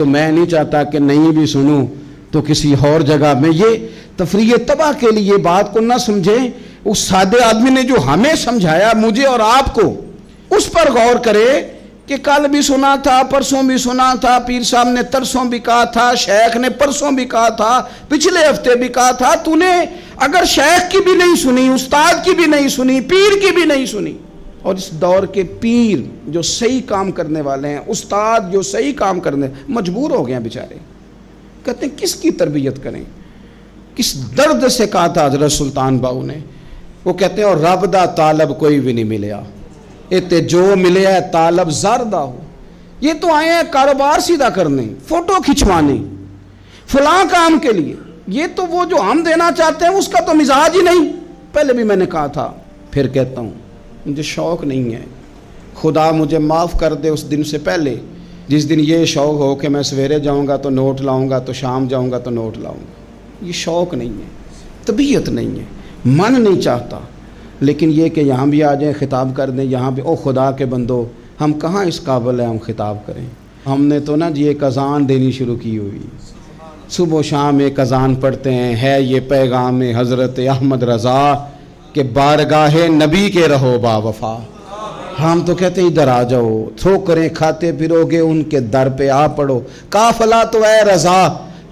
تو میں نہیں چاہتا کہ نہیں بھی سنوں تو کسی اور جگہ میں یہ تفریح تباہ کے لیے بات کو نہ سمجھیں. اس سادے آدمی نے جو ہمیں سمجھایا مجھے اور آپ کو, اس پر غور کرے کہ کل بھی سنا تھا, پرسوں بھی سنا تھا, پیر صاحب نے ترسوں بھی کہا تھا, شیخ نے پرسوں بھی کہا تھا, پچھلے ہفتے بھی کہا تھا. تو نے اگر شیخ کی بھی نہیں سنی, استاد کی بھی نہیں سنی, پیر کی بھی نہیں سنی, اور اس دور کے پیر جو صحیح کام کرنے والے ہیں, استاد جو صحیح کام کرنے مجبور ہو گئے ہیں بیچارے, کہتے ہیں کس کی تربیت کریں. کس درد سے کہا تھا حضرت سلطان باؤ نے, وہ کہتے ہیں اور رب دا طالب کوئی بھی نہیں ملیا, اتے جو ملے ہے طالب زردہ ہو. یہ تو آئے ہیں کاروبار سیدھا کرنے, فوٹو کھچوانے, فلاں کام کے لیے. یہ تو وہ جو ہم دینا چاہتے ہیں اس کا تو مزاج ہی نہیں. پہلے بھی میں نے کہا تھا, پھر کہتا ہوں, مجھے شوق نہیں ہے. خدا مجھے معاف کر دے اس دن سے پہلے جس دن یہ شوق ہو کہ میں سویرے جاؤں گا تو نوٹ لاؤں گا, تو شام جاؤں گا تو نوٹ لاؤں گا. یہ شوق نہیں ہے, طبیعت نہیں ہے, من نہیں چاہتا. لیکن یہ کہ یہاں بھی آ جائیں خطاب کر دیں, یہاں بھی او خدا کے بندو, ہم کہاں اس قابل ہیں ہم خطاب کریں. ہم نے تو نا جی ایک اذان دینی شروع کی ہوئی, صبح و شام ایک اذان پڑھتے ہیں, ہے یہ پیغام حضرت احمد رضا کہ بارگاہ نبی کے رہو با وفا. ہم تو کہتے ہیں ادھر آ جاؤ, ٹھوکریں کھاتے پھرو گے ان کے در پہ آ پڑو, قافلہ تو اے رضا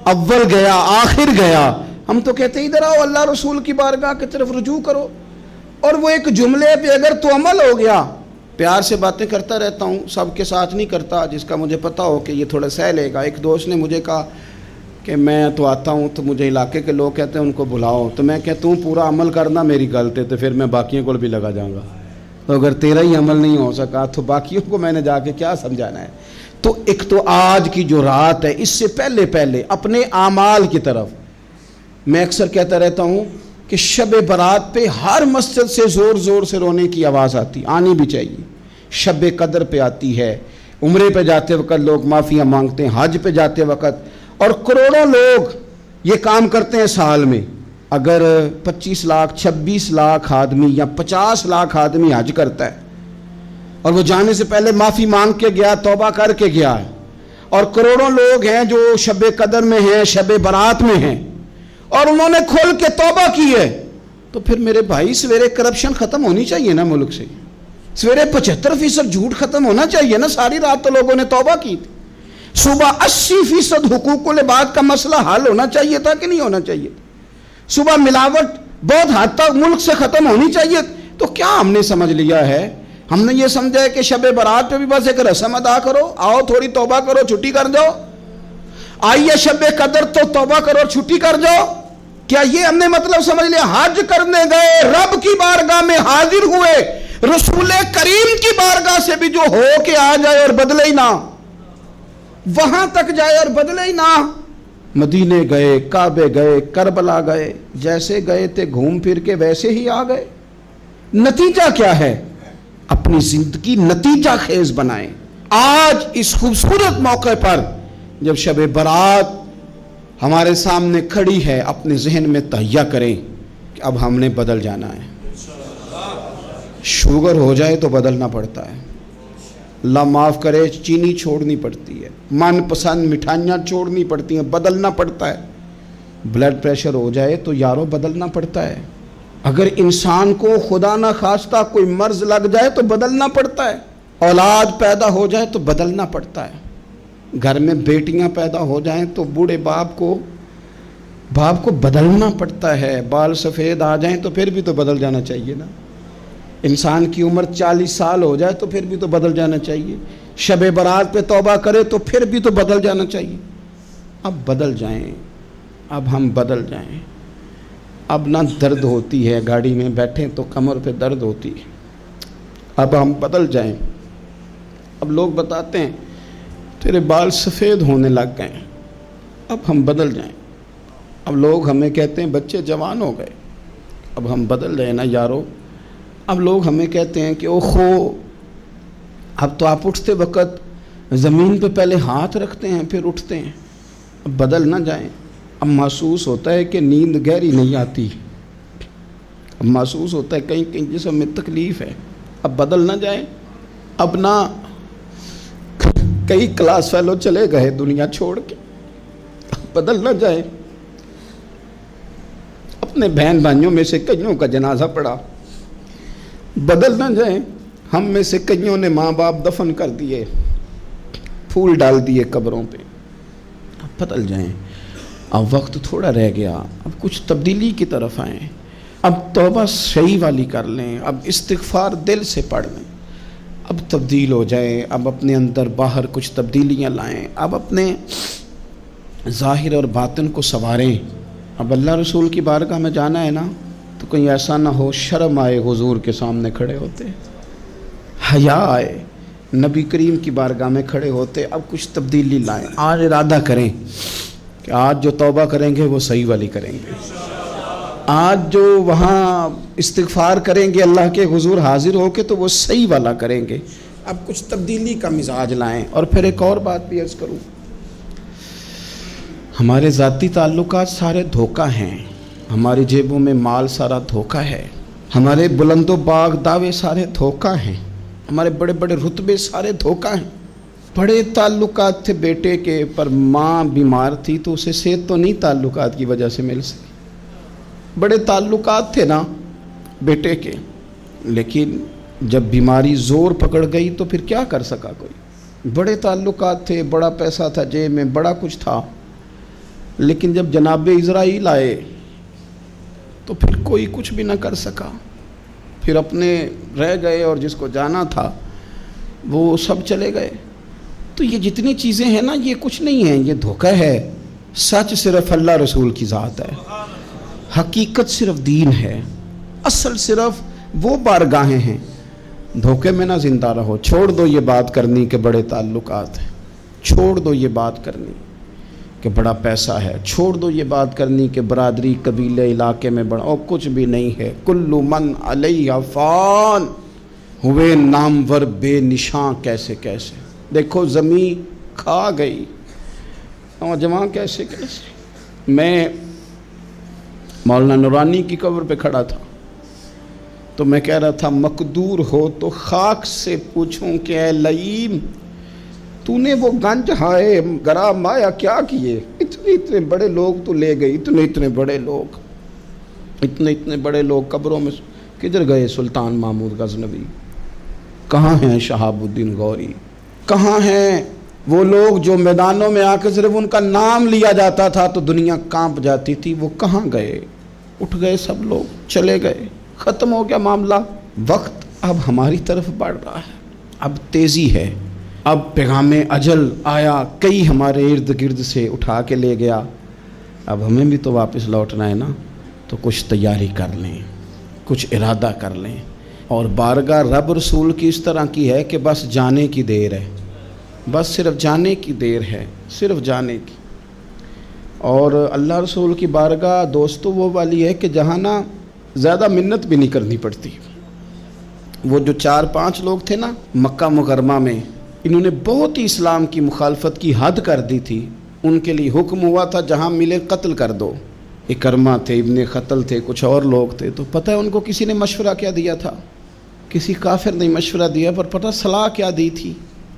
اول گیا آخر گیا. ہم تو کہتے ہیں ادھر آؤ, اللہ رسول کی بارگاہ کی طرف رجوع کرو. اور وہ ایک جملے پہ اگر تو عمل ہو گیا, پیار سے باتیں کرتا رہتا ہوں, سب کے ساتھ نہیں کرتا, جس کا مجھے پتا ہو کہ یہ تھوڑا سہ لے گا. ایک دوست نے مجھے کہا کہ میں تو آتا ہوں تو مجھے علاقے کے لوگ کہتے ہیں ان کو بلاؤ, تو میں کہتا ہوں پورا عمل کرنا میری غلط ہے, تو پھر میں باقیوں کو بھی لگا جاؤں گا. تو اگر تیرا ہی عمل نہیں ہو سکا تو باقیوں کو میں نے جا کے کیا سمجھانا ہے. تو ایک تو آج کی جو رات ہے, اس سے پہلے اپنے اعمال کی طرف میں اکثر کہتا رہتا ہوں کہ شب برات پہ ہر مسجد سے زور زور سے رونے کی آواز آتی, آنی بھی چاہیے. شب قدر پہ آتی ہے, عمرے پہ جاتے وقت لوگ معافیاں مانگتے ہیں, حج پہ جاتے وقت, اور کروڑوں لوگ یہ کام کرتے ہیں سال میں. اگر 25 لاکھ 26 لاکھ آدمی یا 50 لاکھ آدمی حج کرتا ہے اور وہ جانے سے پہلے معافی مانگ کے گیا, توبہ کر کے گیا ہے, اور کروڑوں لوگ ہیں جو شب قدر میں ہیں, شب برات میں ہیں, اور انہوں نے کھول کے توبہ کی ہے, تو پھر میرے بھائی سویرے کرپشن ختم ہونی چاہیے نا ملک سے. سویرے 75% جھوٹ ختم ہونا چاہیے نا. ساری رات تو لوگوں نے توبہ کی تھی. صبح 80% حقوق العباد کا مسئلہ حل ہونا چاہیے تھا کہ نہیں ہونا چاہیے تھا. صبح ملاوٹ بہت حد تک ملک سے ختم ہونی چاہیے. تو کیا ہم نے سمجھ لیا ہے, ہم نے یہ سمجھا ہے کہ شب برات پہ بھی بس ایک رسم ادا کرو, آؤ تھوڑی توبہ کرو چھٹی کر جاؤ, آئیے شب قدر تو توبہ کرو چھٹی کر جاؤ. کیا یہ ہم نے مطلب سمجھ لیا؟ حج کرنے گئے, رب کی بارگاہ میں حاضر ہوئے, رسول کریم کی بارگاہ سے بھی جو ہو کے آ جائے اور بدلے ہی نہ, وہاں تک جائے اور بدلے ہی نہ. مدینے گئے, کعبے گئے, کربلا گئے, جیسے گئے تھے گھوم پھر کے ویسے ہی آ گئے. نتیجہ کیا ہے؟ اپنی زندگی نتیجہ خیز بنائیں. آج اس خوبصورت موقع پر جب شب برات ہمارے سامنے کھڑی ہے, اپنے ذہن میں تہیہ کریں کہ اب ہم نے بدل جانا ہے. شوگر ہو جائے تو بدلنا پڑتا ہے, اللہ معاف کرے, چینی چھوڑنی پڑتی ہے, من پسند مٹھائیاں چھوڑنی پڑتی ہیں, بدلنا پڑتا ہے. بلڈ پریشر ہو جائے تو یارو بدلنا پڑتا ہے. اگر انسان کو خدا نہ خواستہ کوئی مرض لگ جائے تو بدلنا پڑتا ہے. اولاد پیدا ہو جائے تو بدلنا پڑتا ہے. گھر میں بیٹیاں پیدا ہو جائیں تو بوڑھے باپ کو بدلنا پڑتا ہے. بال سفید آ جائیں تو پھر بھی تو بدل جانا چاہیے نا. انسان کی عمر 40 سال ہو جائے تو پھر بھی تو بدل جانا چاہیے. شب برات پہ توبہ کرے تو پھر بھی تو بدل جانا چاہیے. اب بدل جائیں, اب ہم بدل جائیں. اب نہ درد ہوتی ہے, گاڑی میں بیٹھیں تو کمر پہ درد ہوتی ہے. اب ہم بدل جائیں. اب لوگ بتاتے ہیں تیرے بال سفید ہونے لگ گئے, اب ہم بدل جائیں. اب لوگ ہمیں کہتے ہیں بچے جوان ہو گئے, اب ہم بدل جائیں نا یارو. اب لوگ ہمیں کہتے ہیں کہ اوہو, اب تو آپ اٹھتے وقت زمین پہ پہلے ہاتھ رکھتے ہیں پھر اٹھتے ہیں. اب بدل نہ جائیں. اب محسوس ہوتا ہے کہ نیند گہری نہیں آتی, اب محسوس ہوتا ہے کہیں کہیں جسم میں تکلیف ہے. اب بدل نہ جائیں. اب نہ کئی کلاس فیلو چلے گئے دنیا چھوڑ کے، بدل نہ جائے۔ اپنے بہن بھائیوں میں سے کئیوں کا جنازہ پڑا، بدل نہ جائیں۔ ہم میں سے کئیوں نے ماں باپ دفن کر دیے، پھول ڈال دیے قبروں پہ، بدل جائیں۔ اب وقت تھوڑا رہ گیا، اب کچھ تبدیلی کی طرف آئیں، اب توبہ صحیح والی کر لیں، اب استغفار دل سے پڑھ لیں، اب تبدیل ہو جائیں، اب اپنے اندر باہر کچھ تبدیلیاں لائیں، اب اپنے ظاہر اور باطن کو سنواریں۔ اب اللہ رسول کی بارگاہ میں جانا ہے نا، تو کہیں ایسا نہ ہو شرم آئے حضور کے سامنے کھڑے ہوتے، حیا آئے نبی کریم کی بارگاہ میں کھڑے ہوتے۔ اب کچھ تبدیلی لائیں، آج ارادہ کریں کہ آج جو توبہ کریں گے وہ صحیح والی کریں گے، آج جو وہاں استغفار کریں گے اللہ کے حضور حاضر ہو کے تو وہ صحیح والا کریں گے۔ اب کچھ تبدیلی کا مزاج لائیں۔ اور پھر ایک اور بات بھی عرض کروں، ہمارے ذاتی تعلقات سارے دھوکہ ہیں، ہماری جیبوں میں مال سارا دھوکہ ہے، ہمارے بلند و باغ دعوے سارے دھوکہ ہیں، ہمارے بڑے بڑے رتبے سارے دھوکہ ہیں۔ بڑے تعلقات تھے بیٹے کے، پر ماں بیمار تھی تو اسے صحت تو نہیں تعلقات کی وجہ سے مل سکی۔ بڑے تعلقات تھے نا بیٹے کے، لیکن جب بیماری زور پکڑ گئی تو پھر کیا کر سکا کوئی۔ بڑے تعلقات تھے، بڑا پیسہ تھا جیب میں، بڑا کچھ تھا، لیکن جب جناب اسرائیل آئے تو پھر کوئی کچھ بھی نہ کر سکا، پھر اپنے رہ گئے، اور جس کو جانا تھا وہ سب چلے گئے۔ تو یہ جتنی چیزیں ہیں نا، یہ کچھ نہیں ہیں، یہ دھوکہ ہے۔ سچ صرف اللہ رسول کی ذات ہے، حقیقت صرف دین ہے، اصل صرف وہ بارگاہیں ہیں۔ دھوکے میں نہ زندہ رہو، چھوڑ دو یہ بات کرنی کہ بڑے تعلقات ہیں، چھوڑ دو یہ بات کرنی کہ بڑا پیسہ ہے، چھوڑ دو یہ بات کرنی کہ برادری قبیلے علاقے میں بڑا، اور کچھ بھی نہیں ہے۔ کل من علیہ فان، ہوئے نامور بے نشاں کیسے کیسے۔ دیکھو زمین کھا گئی، نوجوان کیسے کیسے۔ میں مولانا نورانی کی قبر پہ کھڑا تھا تو میں کہہ رہا تھا مقدور ہو تو خاک سے پوچھوں کہ اے لئیم تو نے وہ گنج ہائے گرا مایا کیا کیے، اتنے بڑے لوگ تو لے گئی، اتنے بڑے لوگ قبروں میں کدھر گئے؟ سلطان محمود غزنوی کہاں ہیں؟ شہاب الدین غوری کہاں ہیں؟ وہ لوگ جو میدانوں میں آ کے صرف ان کا نام لیا جاتا تھا تو دنیا کانپ جاتی تھی، وہ کہاں گئے؟ اٹھ گئے سب لوگ، چلے گئے، ختم ہو گیا معاملہ۔ وقت اب ہماری طرف بڑھ رہا ہے، اب تیزی ہے، اب پیغام اجل آیا، کئی ہمارے ارد گرد سے اٹھا کے لے گیا، اب ہمیں بھی تو واپس لوٹنا ہے نا، تو کچھ تیاری کر لیں، کچھ ارادہ کر لیں۔ اور بارگاہ رب رسول کی اس طرح کی ہے کہ بس جانے کی دیر ہے، بس صرف جانے کی دیر ہے، صرف جانے کی۔ اور اللہ رسول کی بارگاہ دوستو وہ والی ہے کہ جہاں نا زیادہ منت بھی نہیں کرنی پڑتی۔ وہ جو 4-5 لوگ تھے نا مکہ مکرمہ میں، انہوں نے بہت ہی اسلام کی مخالفت کی حد کر دی تھی، ان کے لیے حکم ہوا تھا جہاں ملے قتل کر دو۔ اکرمہ تھے، ابن خطل تھے، کچھ اور لوگ تھے، تو پتہ ہے ان کو کسی نے مشورہ کیا دیا تھا؟ کسی کافر نے مشورہ دیا، پر پتہ صلاح کیا دی تھی؟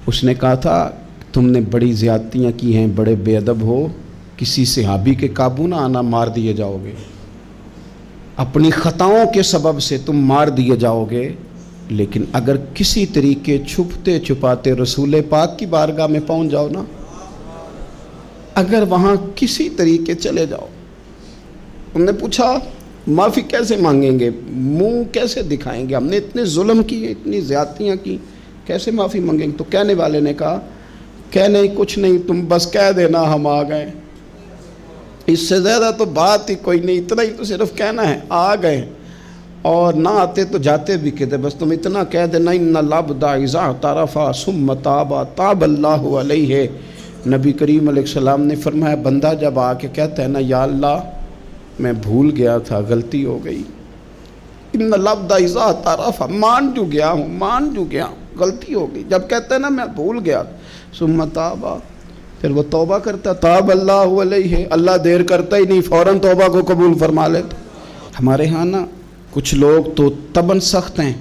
اس نے کہا تھا تم نے بڑی زیادتیاں کی ہیں، بڑے بے ادب ہو، کسی صحابی کے قابو نہ آنا، مار دیے جاؤ گے، اپنی خطاؤں کے سبب سے تم مار دیے جاؤ گے، لیکن اگر کسی طریقے چھپتے چھپاتے رسول پاک کی بارگاہ میں پہنچ جاؤ نا، اگر وہاں کسی طریقے چلے جاؤ۔ انہوں نے پوچھا معافی کیسے مانگیں گے، منہ کیسے دکھائیں گے، ہم نے اتنے ظلم کیے، اتنی زیادتیاں کی، کیسے معافی مانگیں گے؟ تو کہنے والے نے کہا کہ نہیں کچھ نہیں، تم بس کہہ دینا ہم آ گئے، اس سے زیادہ تو بات ہی کوئی نہیں، اتنا ہی تو صرف کہنا ہے، آ گئے، اور نہ آتے تو جاتے بھی کہتے، بس تم اتنا کہہ دینا ان العبد اذا اعترف ثم تاب تاب اللہ علیہ۔ نبی کریم علیہ السلام نے فرمایا بندہ جب آ کے کہتا ہے نا یا اللہ میں بھول گیا تھا، غلطی ہو گئی، ان العبد اذا اعترف، مان جو گیا ہوں، غلطی ہو گئی، جب کہتا ہے نا میں بھول گیا، ثم تاب، پھر وہ توبہ کرتا، تاب اللہ علیہ، اللہ دیر کرتا ہی نہیں، فوراً توبہ کو قبول فرما لیتا۔ ہمارے ہاں نا کچھ لوگ تو تباً سخت ہیں،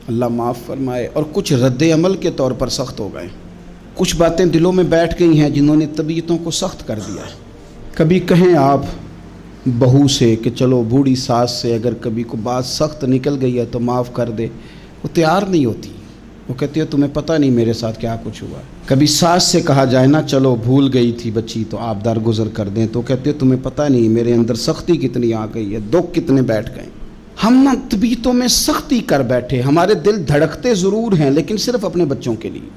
اللہ معاف فرمائے، اور کچھ رد عمل کے طور پر سخت ہو گئے، کچھ باتیں دلوں میں بیٹھ گئی ہیں جنہوں نے طبیعتوں کو سخت کر دیا ہے۔ کبھی کہیں آپ بہو سے کہ چلو بوڑھی ساس سے اگر کبھی کوئی بات سخت نکل گئی ہے تو معاف کر دے، وہ تیار نہیں ہوتی، وہ کہتی ہے تمہیں پتہ نہیں میرے ساتھ کیا کچھ ہوا۔ کبھی ساس سے کہا جائے نا چلو بھول گئی تھی بچی تو آپ درگزر کر دیں، تو کہتے ہے تمہیں پتہ نہیں میرے اندر سختی کتنی آ گئی ہے، دکھ کتنے بیٹھ گئے۔ ہم نا طبیعتوں میں سختی کر بیٹھے، ہمارے دل دھڑکتے ضرور ہیں لیکن صرف اپنے بچوں کے لیے،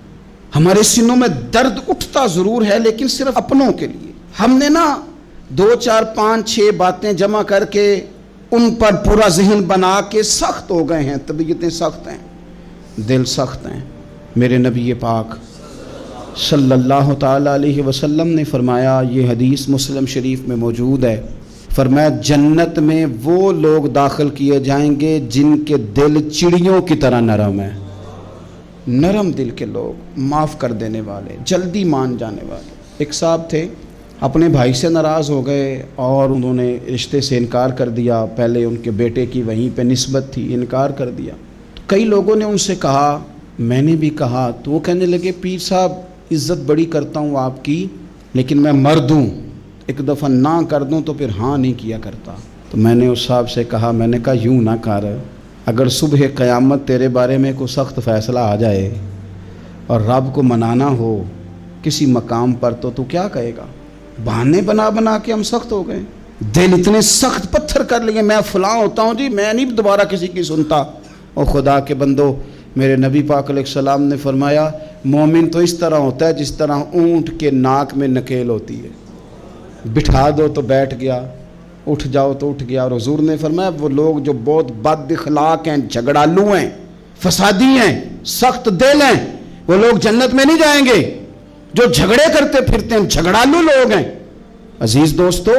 ہمارے سینوں میں درد اٹھتا ضرور ہے لیکن صرف اپنوں کے لیے۔ ہم نے نا 2 4 5 6 باتیں جمع کر کے ان پر پورا ذہن بنا کے سخت ہو گئے ہیں، طبیعتیں سخت ہیں، دل سخت ہیں۔ میرے نبی پاک صلی اللہ تعالی علیہ وسلم نے فرمایا، یہ حدیث مسلم شریف میں موجود ہے، فرمایا جنت میں وہ لوگ داخل کیے جائیں گے جن کے دل چڑیوں کی طرح نرم ہیں۔ نرم دل کے لوگ، معاف کر دینے والے، جلدی مان جانے والے۔ ایک صاحب تھے، اپنے بھائی سے ناراض ہو گئے اور انہوں نے رشتے سے انکار کر دیا، پہلے ان کے بیٹے کی وہیں پہ نسبت تھی، انکار کر دیا۔ کئی لوگوں نے ان سے کہا، میں نے بھی کہا، تو وہ کہنے لگے پیر صاحب عزت بڑی کرتا ہوں آپ کی لیکن میں مرد ہوں، ایک دفعہ نہ کر دوں تو پھر ہاں نہیں کیا کرتا۔ تو میں نے اس صاحب سے کہا، میں نے کہا یوں نہ کر، اگر صبح قیامت تیرے بارے میں کوئی سخت فیصلہ آ جائے اور رب کو منانا ہو کسی مقام پر تو کیا کہے گا؟ بہانے بنا بنا کے ہم سخت ہو گئے، دل اتنے سخت پتھر کر لیے، میں فلاں ہوتا ہوں جی، میں نہیں دوبارہ کسی کی سنتا۔ اور خدا کے بندو، میرے نبی پاک علیہ السلام نے فرمایا مومن تو اس طرح ہوتا ہے جس طرح اونٹ کے ناک میں نکیل ہوتی ہے، بٹھا دو تو بیٹھ گیا، اٹھ جاؤ تو اٹھ گیا۔ اور حضور نے فرمایا وہ لوگ جو بہت بد اخلاق ہیں، جھگڑالو ہیں، فسادی ہیں، سخت دل ہیں، وہ لوگ جنت میں نہیں جائیں گے۔ جو جھگڑے کرتے پھرتے ہیں، جھگڑالو لوگ ہیں۔ عزیز دوستو،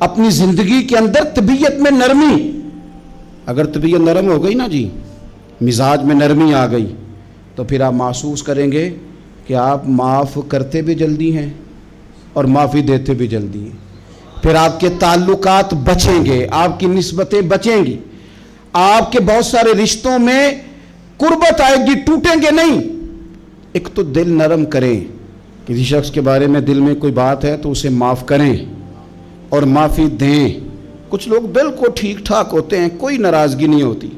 اپنی زندگی کے اندر طبیعت میں نرمی، اگر طبیعت نرم ہو گئی نا جی، مزاج میں نرمی آ گئی، تو پھر آپ محسوس کریں گے کہ آپ معاف کرتے بھی جلدی ہیں اور معافی دیتے بھی جلدی ہیں۔ پھر آپ کے تعلقات بچیں گے، آپ کی نسبتیں بچیں گی، آپ کے بہت سارے رشتوں میں قربت آئے گی، ٹوٹیں گے نہیں۔ ایک تو دل نرم کریں، کسی شخص کے بارے میں دل میں کوئی بات ہے تو اسے معاف کریں اور معافی دیں۔ کچھ لوگ بالکل ٹھیک ٹھاک ہوتے ہیں، کوئی ناراضگی نہیں ہوتی،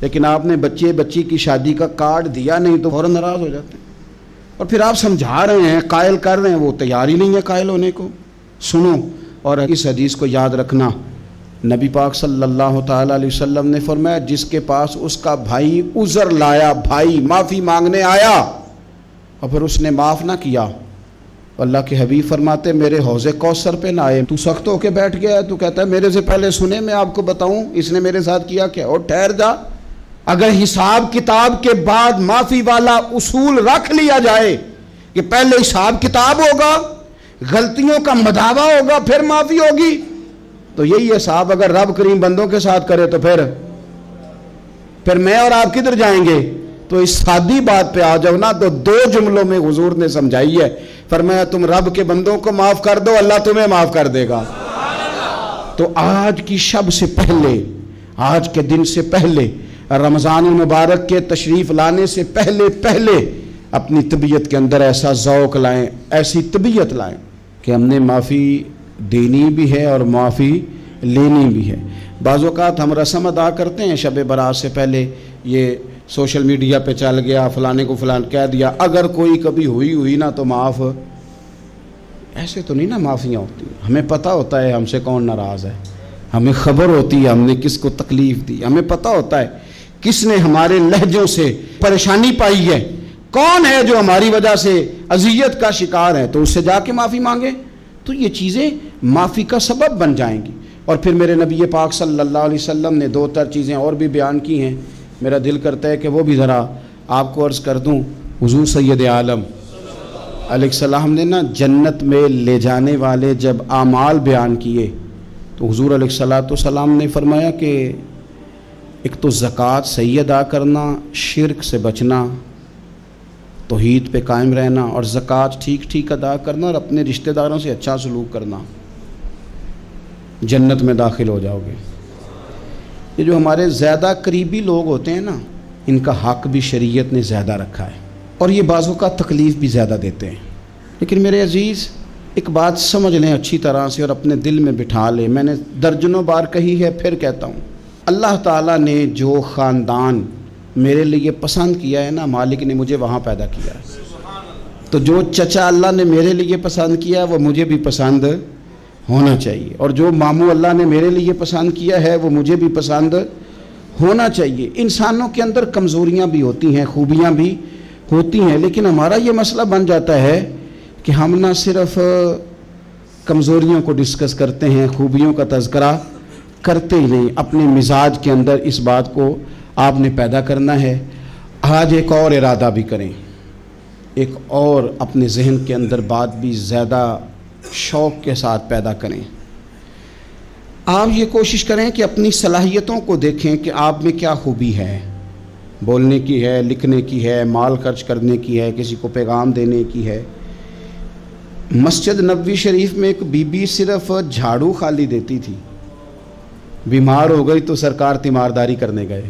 لیکن آپ نے بچی کی شادی کا کارڈ دیا نہیں تو فوراً ناراض ہو جاتے ہیں، اور پھر آپ سمجھا رہے ہیں، قائل کر رہے ہیں، وہ تیار ہی نہیں ہے قائل ہونے کو۔ سنو، اور اس حدیث کو یاد رکھنا، نبی پاک صلی اللہ تعالی علیہ وسلم نے فرمایا جس کے پاس اس کا بھائی عذر لایا، بھائی معافی مانگنے آیا اور پھر اس نے معاف نہ کیا، اللہ کے حبیب فرماتے میرے حوض کوثر پہ نہ آئے۔ تو سخت ہو کے بیٹھ گیا ہے، تو کہتا ہے میرے سے پہلے سنے، میں آپ کو بتاؤں اس نے میرے ساتھ کیا کیا، اور ٹھہر جا۔ اگر حساب کتاب کے بعد معافی والا اصول رکھ لیا جائے کہ پہلے حساب کتاب ہوگا، غلطیوں کا مداوع ہوگا، پھر معافی ہوگی، تو یہی حساب اگر رب کریم بندوں کے ساتھ کرے تو پھر میں اور آپ کدھر جائیں گے؟ تو اس سادی بات پہ آ جاؤ نا، تو 2 جملوں میں حضور نے سمجھائی ہے، فرمایا تم رب کے بندوں کو معاف کر دو، اللہ تمہیں معاف کر دے گا۔ تو آج کی شب سے پہلے، آج کے دن سے پہلے، رمضان المبارک کے تشریف لانے سے پہلے اپنی طبیعت کے اندر ایسا ذوق لائیں، ایسی طبیعت لائیں کہ ہم نے معافی دینی بھی ہے اور معافی لینی بھی ہے۔ بعض اوقات ہم رسم ادا کرتے ہیں شب برات سے پہلے، یہ سوشل میڈیا پہ چل گیا، فلانے کو فلان کہہ دیا، اگر کوئی کبھی ہوئی نا تو معاف، ایسے تو نہیں نا معافیاں ہوتی۔ ہمیں پتہ ہوتا ہے ہم سے کون ناراض ہے، ہمیں خبر ہوتی ہے ہم نے کس کو تکلیف دی، ہمیں پتہ ہوتا ہے کس نے ہمارے لہجوں سے پریشانی پائی ہے، کون ہے جو ہماری وجہ سے اذیت کا شکار ہے، تو اس سے جا کے معافی مانگے، تو یہ چیزیں معافی کا سبب بن جائیں گی۔ اور پھر میرے نبی پاک صلی اللہ علیہ وسلم نے 2 چیزیں اور بھی بیان کی ہیں، میرا دل کرتا ہے کہ وہ بھی ذرا آپ کو عرض کر دوں۔ حضور سید عالم علیہ السلام نے نا جنت میں لے جانے والے جب اعمال بیان کیے تو حضور علیہ السلام نے فرمایا کہ ایک تو زکوٰۃ صحیح ادا کرنا، شرک سے بچنا، توحید پہ قائم رہنا، اور زکوٰۃ ٹھیک ادا کرنا، اور اپنے رشتہ داروں سے اچھا سلوک کرنا، جنت میں داخل ہو جاؤ گے۔ یہ جو ہمارے زیادہ قریبی لوگ ہوتے ہیں نا، ان کا حق بھی شریعت نے زیادہ رکھا ہے، اور یہ بعضوں کا تکلیف بھی زیادہ دیتے ہیں۔ لیکن میرے عزیز ایک بات سمجھ لیں اچھی طرح سے اور اپنے دل میں بٹھا لیں، میں نے درجنوں بار کہی ہے، پھر کہتا ہوں، اللہ تعالیٰ نے جو خاندان میرے لیے پسند کیا ہے نا، مالک نے مجھے وہاں پیدا کیا ہے، تو جو چچا اللہ نے میرے لیے پسند کیا ہے وہ مجھے بھی پسند ہونا چاہیے، اور جو ماموں اللہ نے میرے لیے پسند کیا ہے وہ مجھے بھی پسند ہونا چاہیے۔ انسانوں کے اندر کمزوریاں بھی ہوتی ہیں، خوبیاں بھی ہوتی ہیں، لیکن ہمارا یہ مسئلہ بن جاتا ہے کہ ہم نہ صرف کمزوریوں کو ڈسکس کرتے ہیں، خوبیوں کا تذکرہ کرتے ہی نہیں۔ اپنے مزاج کے اندر اس بات کو آپ نے پیدا کرنا ہے۔ آج ایک اور ارادہ بھی کریں، ایک اور اپنے ذہن کے اندر بات بھی زیادہ شوق کے ساتھ پیدا کریں۔ آپ یہ کوشش کریں کہ اپنی صلاحیتوں کو دیکھیں کہ آپ میں کیا خوبی ہے، بولنے کی ہے، لکھنے کی ہے، مال خرچ کرنے کی ہے، کسی کو پیغام دینے کی ہے۔ مسجد نبوی شریف میں ایک بی بی صرف جھاڑو خالی دیتی تھی، بیمار ہو گئی تو سرکار تیمارداری کرنے گئے،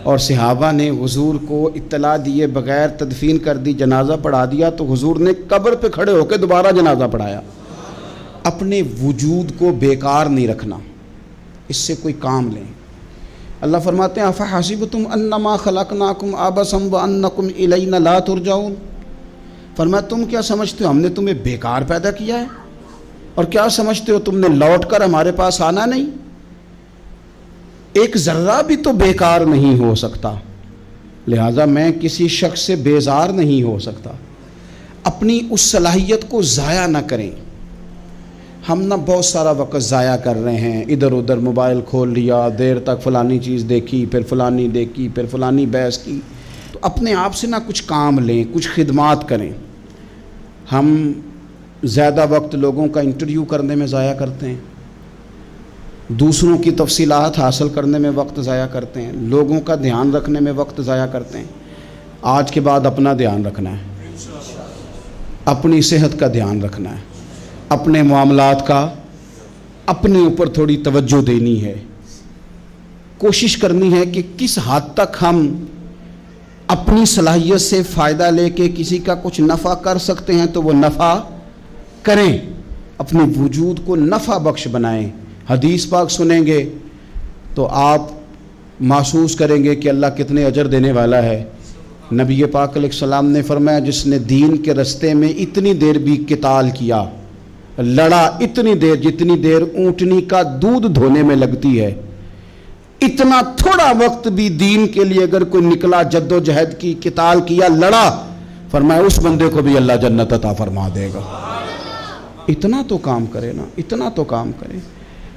اور صحابہ نے حضور کو اطلاع دیے بغیر تدفین کر دی، جنازہ پڑھا دیا، تو حضور نے قبر پہ کھڑے ہو کے دوبارہ جنازہ پڑھایا۔ اپنے وجود کو بیکار نہیں رکھنا، اس سے کوئی کام لیں۔ اللہ فرماتے ہیں افحسبتم انما خلقناکم عبثا وانکم الینا لا ترجعون، فرمایا تم کیا سمجھتے ہو ہم نے تمہیں بیکار پیدا کیا ہے، اور کیا سمجھتے ہو تم نے لوٹ کر ہمارے پاس آنا نہیں؟ ایک ذرہ بھی تو بیکار نہیں ہو سکتا، لہذا میں کسی شخص سے بیزار نہیں ہو سکتا۔ اپنی اس صلاحیت کو ضائع نہ کریں۔ ہم نہ بہت سارا وقت ضائع کر رہے ہیں، ادھر ادھر موبائل کھول لیا، دیر تک فلانی چیز دیکھی، پھر فلانی دیکھی، پھر فلانی بحث کی۔ تو اپنے آپ سے نہ کچھ کام لیں، کچھ خدمات کریں۔ ہم زیادہ وقت لوگوں کا انٹرویو کرنے میں ضائع کرتے ہیں، دوسروں کی تفصیلات حاصل کرنے میں وقت ضائع کرتے ہیں، لوگوں کا دھیان رکھنے میں وقت ضائع کرتے ہیں۔ آج کے بعد اپنا دھیان رکھنا ہے، اپنی صحت کا دھیان رکھنا ہے، اپنے معاملات کا اپنے اوپر تھوڑی توجہ دینی ہے، کوشش کرنی ہے کہ کس حد تک ہم اپنی صلاحیت سے فائدہ لے کے کسی کا کچھ نفع کر سکتے ہیں تو وہ نفع کریں، اپنے وجود کو نفع بخش بنائیں۔ حدیث پاک سنیں گے تو آپ محسوس کریں گے کہ اللہ کتنے اجر دینے والا ہے۔ نبی پاک علیہ السلام نے فرمایا جس نے دین کے رستے میں اتنی دیر بھی قتال کیا، لڑا، اتنی دیر جتنی دیر اونٹنی کا دودھ دھونے میں لگتی ہے، اتنا تھوڑا وقت بھی دین کے لیے اگر کوئی نکلا، جد و جہد کی، قتال کیا، لڑا، فرمایا اس بندے کو بھی اللہ جنت عطا فرما دے گا۔ اتنا تو کام کرے نا، اتنا تو کام کرے۔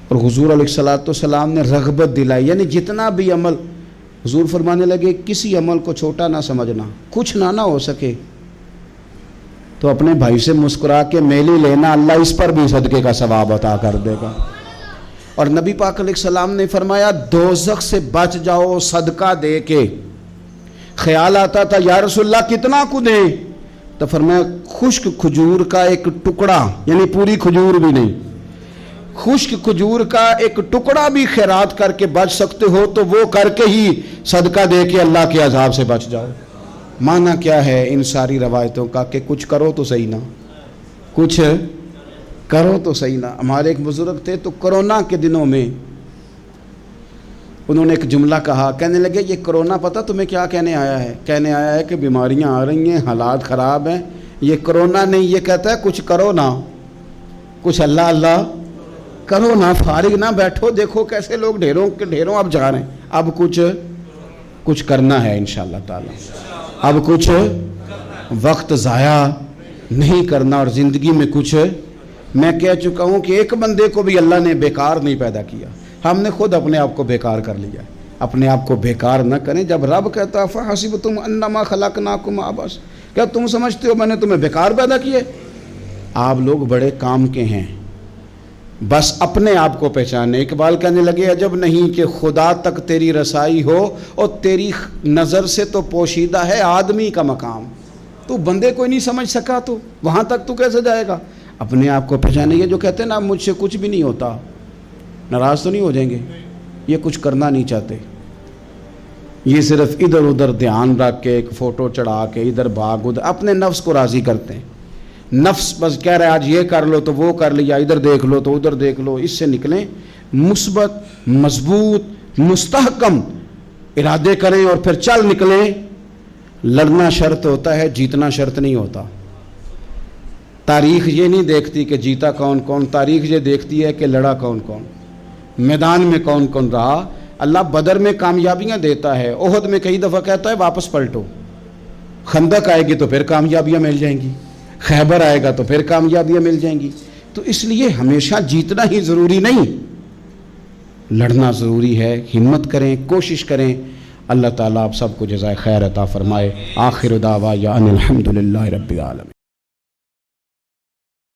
اور حضور علیہ السلام نے رغبت دلائی، یعنی جتنا بھی عمل، حضور فرمانے لگے کسی عمل کو چھوٹا نہ سمجھنا، کچھ نہ ہو سکے تو اپنے بھائی سے مسکرا کے میلی لینا، اللہ اس پر بھی صدقے کا ثواب عطا کر دے گا۔ اور نبی پاک علیہ السلام نے فرمایا دوزخ سے بچ جاؤ صدقہ دے کے۔ خیال آتا تھا یا رسول اللہ کتنا کو دیں؟ تو فرمایا خشک کھجور کا ایک ٹکڑا، یعنی پوری کھجور بھی نہیں، خشک کھجور کا ایک ٹکڑا بھی خیرات کر کے بچ سکتے ہو تو وہ کر کے ہی صدقہ دے کے اللہ کے عذاب سے بچ جاؤ۔ معنی کیا ہے ان ساری روایتوں کا کہ کچھ کرو تو صحیح نا، کچھ کرو تو صحیح نا۔ ہمارے ایک بزرگ تھے تو کرونا کے دنوں میں انہوں نے ایک جملہ کہا، کہنے لگے یہ کرونا پتہ تمہیں کیا کہنے آیا ہے؟ کہنے آیا ہے کہ بیماریاں آ رہی ہیں، حالات خراب ہیں، یہ کرونا نہیں، یہ کہتا ہے کچھ کرو نا، کچھ اللہ اللہ کرو نا، فارغ نہ بیٹھو، دیکھو کیسے لوگ ڈھیروں کے ڈھیروں اب جا رہے ہیں، اب کچھ کرنا ہے انشاءاللہ تعالی، اب کچھ وقت ضائع نہیں کرنا، اور زندگی میں کچھ، میں کہہ چکا ہوں کہ ایک بندے کو بھی اللہ نے بیکار نہیں پیدا کیا، ہم نے خود اپنے آپ کو بیکار کر لیا۔ اپنے آپ کو بیکار نہ کریں۔ جب رب کہتا فحسبتم انما خلقناکم عبثا، کیا تم سمجھتے ہو میں نے تمہیں بیکار پیدا کیے؟ آپ لوگ بڑے کام کے ہیں، بس اپنے آپ کو پہچانے۔ اقبال کہنے لگے عجب نہیں کہ خدا تک تیری رسائی ہو اور تیری نظر سے تو پوشیدہ ہے آدمی کا مقام، تو بندے کوئی نہیں سمجھ سکا تو وہاں تک تو کیسے جائے گا؟ اپنے آپ کو پہچانے۔ یہ جو کہتے ہیں نا مجھ سے کچھ بھی نہیں ہوتا، ناراض تو نہیں ہو جائیں گے؟ یہ کچھ کرنا نہیں چاہتے، یہ صرف ادھر ادھر دھیان رکھ کے ایک فوٹو چڑھا کے ادھر بھاگ ادھر اپنے نفس کو راضی کرتے ہیں. نفس بس کہہ رہا ہے آج یہ کر لو تو وہ کر لیا، ادھر دیکھ لو تو ادھر دیکھ لو. اس سے نکلیں، مثبت مضبوط مستحکم ارادے کریں اور پھر چل نکلیں. لڑنا شرط ہوتا ہے، جیتنا شرط نہیں ہوتا. تاریخ یہ نہیں دیکھتی کہ جیتا کون کون، تاریخ یہ دیکھتی ہے کہ لڑا کون کون، میدان میں کون کون رہا. اللہ بدر میں کامیابیاں دیتا ہے، احد میں کئی دفعہ کہتا ہے واپس پلٹو. خندق آئے گی تو پھر کامیابیاں مل جائیں گی، خیبر آئے گا تو پھر کامیابیاں مل جائیں گی. تو اس لیے ہمیشہ جیتنا ہی ضروری نہیں، لڑنا ضروری ہے. ہمت کریں، کوشش کریں. اللہ تعالیٰ آپ سب کو جزائے خیر عطا فرمائے. آخر دعوانا ان الحمد للہ رب العالمین.